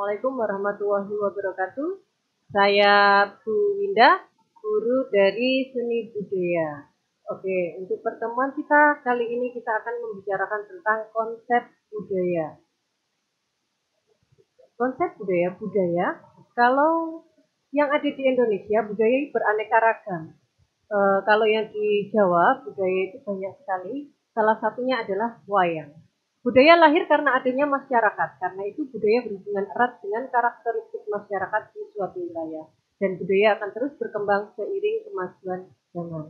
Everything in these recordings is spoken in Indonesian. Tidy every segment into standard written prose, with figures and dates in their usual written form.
Assalamualaikum warahmatullahi wabarakatuh. Saya Bu Winda, guru dari Seni Budaya. Oke, untuk pertemuan kita kali ini kita akan membicarakan tentang konsep budaya. Konsep budaya, kalau yang ada di Indonesia, budaya beraneka ragam. Kalau yang di Jawa, budaya itu banyak sekali. Salah satunya adalah wayang. Budaya lahir karena adanya masyarakat, karena itu budaya berhubungan erat dengan karakteristik masyarakat di suatu wilayah. Dan budaya akan terus berkembang seiring kemajuan zaman.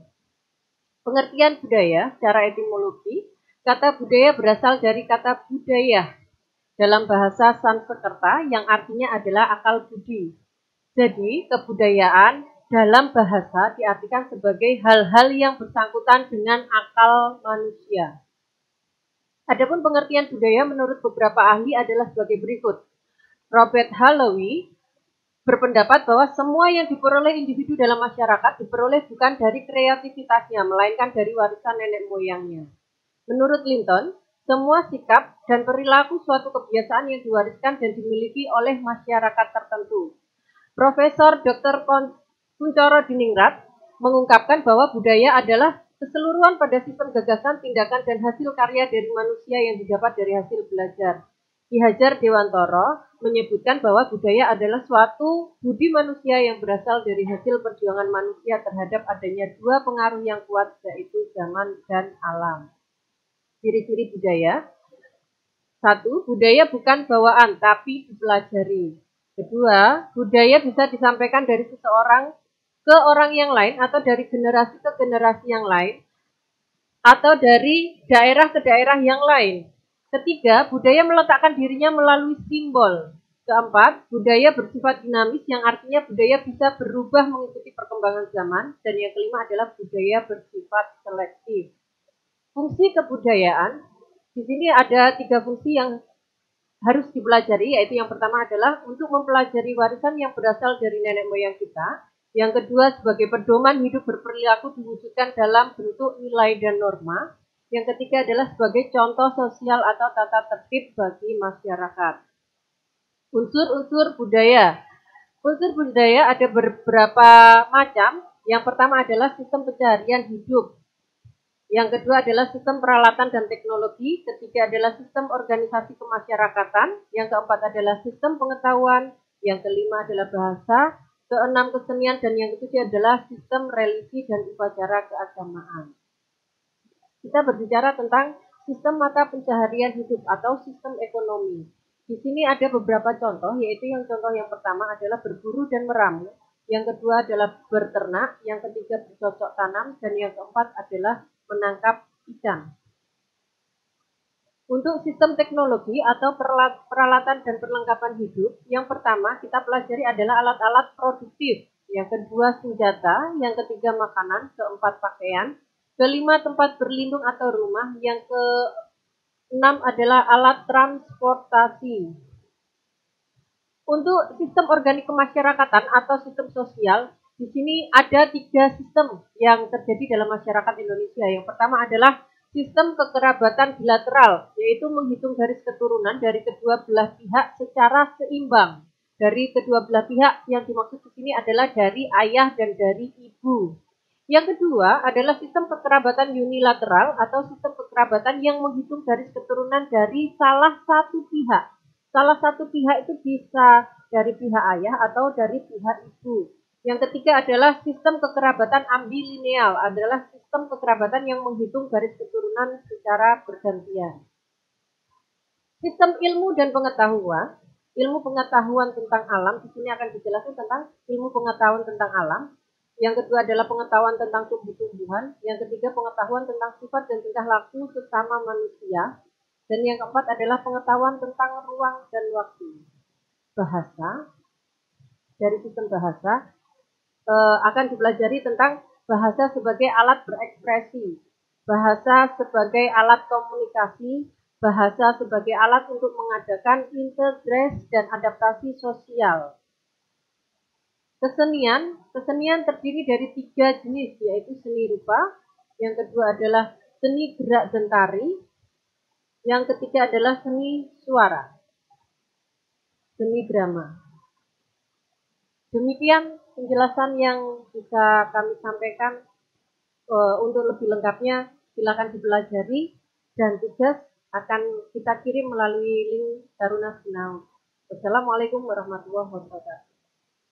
Pengertian budaya secara etimologi, kata budaya berasal dari kata budaya dalam bahasa Sanskerta yang artinya adalah akal budi. Jadi, kebudayaan dalam bahasa diartikan sebagai hal-hal yang bersangkutan dengan akal manusia. Adapun pengertian budaya menurut beberapa ahli adalah sebagai berikut. Robert Holloway berpendapat bahwa semua yang diperoleh individu dalam masyarakat diperoleh bukan dari kreativitasnya, melainkan dari warisan nenek moyangnya. Menurut Linton, semua sikap dan perilaku suatu kebiasaan yang diwariskan dan dimiliki oleh masyarakat tertentu. Profesor Dr. Kuncoro Diningrat mengungkapkan bahwa budaya adalah keseluruhan pada sistem gagasan, tindakan, dan hasil karya dari manusia yang didapat dari hasil belajar. Ki Hajar Dewantoro menyebutkan bahwa budaya adalah suatu budi manusia yang berasal dari hasil perjuangan manusia terhadap adanya dua pengaruh yang kuat, yaitu zaman dan alam. Ciri-ciri budaya. 1. Budaya bukan bawaan, tapi dipelajari. Kedua, budaya bisa disampaikan dari seseorang ke orang yang lain atau dari generasi ke generasi yang lain atau dari daerah ke daerah yang lain. Ketiga, budaya meletakkan dirinya melalui simbol. Keempat, budaya bersifat dinamis yang artinya budaya bisa berubah mengikuti perkembangan zaman. Dan yang kelima adalah budaya bersifat selektif. Fungsi kebudayaan, di sini ada 3 fungsi yang harus dipelajari, yaitu yang pertama adalah untuk mempelajari warisan yang berasal dari nenek moyang kita. Yang kedua, sebagai pedoman hidup berperilaku diwujudkan dalam bentuk nilai dan norma. Yang ketiga adalah sebagai contoh sosial atau tata tertib bagi masyarakat. Unsur-unsur budaya. Unsur budaya ada beberapa macam. Yang pertama adalah sistem pencaharian hidup. Yang kedua adalah sistem peralatan dan teknologi. Ketiga adalah sistem organisasi kemasyarakatan. Yang keempat adalah sistem pengetahuan. Yang kelima adalah bahasa. Keenam kesenian, dan yang ketujuh adalah sistem religi dan upacara keagamaan. Kita berbicara tentang sistem mata pencaharian hidup atau sistem ekonomi. Di sini ada beberapa contoh, yaitu contoh yang pertama adalah berburu dan meramu, yang kedua adalah berternak, yang ketiga bercocok tanam, dan yang keempat adalah menangkap ikan. Untuk sistem teknologi atau peralatan dan perlengkapan hidup, yang pertama kita pelajari adalah alat-alat produktif, yang kedua senjata, yang ketiga makanan, keempat pakaian, kelima tempat berlindung atau rumah, yang keenam adalah alat transportasi. Untuk sistem organik kemasyarakatan atau sistem sosial, di sini ada 3 sistem yang terjadi dalam masyarakat Indonesia. Yang pertama adalah sistem kekerabatan bilateral, yaitu menghitung garis keturunan dari kedua belah pihak secara seimbang. Dari kedua belah pihak yang dimaksud di sini adalah dari ayah dan dari ibu. Yang kedua adalah sistem kekerabatan unilateral atau sistem kekerabatan yang menghitung garis keturunan dari salah satu pihak. Salah satu pihak itu bisa dari pihak ayah atau dari pihak ibu. Yang ketiga adalah sistem kekerabatan ambilineal, adalah sistem kekerabatan yang menghitung garis keturunan secara bergantian. Sistem ilmu dan pengetahuan. Ilmu pengetahuan tentang alam, di sini akan dijelaskan tentang ilmu pengetahuan tentang alam. Yang kedua adalah pengetahuan tentang tumbuh-tumbuhan. Yang ketiga pengetahuan tentang sifat dan tingkah laku sesama manusia. Dan yang keempat adalah pengetahuan tentang ruang dan waktu. Bahasa, dari sistem bahasa akan dipelajari tentang bahasa sebagai alat berekspresi, bahasa sebagai alat komunikasi, bahasa sebagai alat untuk mengadakan integrasi dan adaptasi sosial. Kesenian terdiri dari 3 jenis, yaitu seni rupa, yang kedua adalah seni gerak dan tari, yang ketiga adalah seni suara. seni drama. Demikian penjelasan yang bisa kami sampaikan. Untuk lebih lengkapnya silakan dipelajari dan tugas akan kita kirim melalui link Taruna Sinau. Wassalamualaikum warahmatullahi wabarakatuh.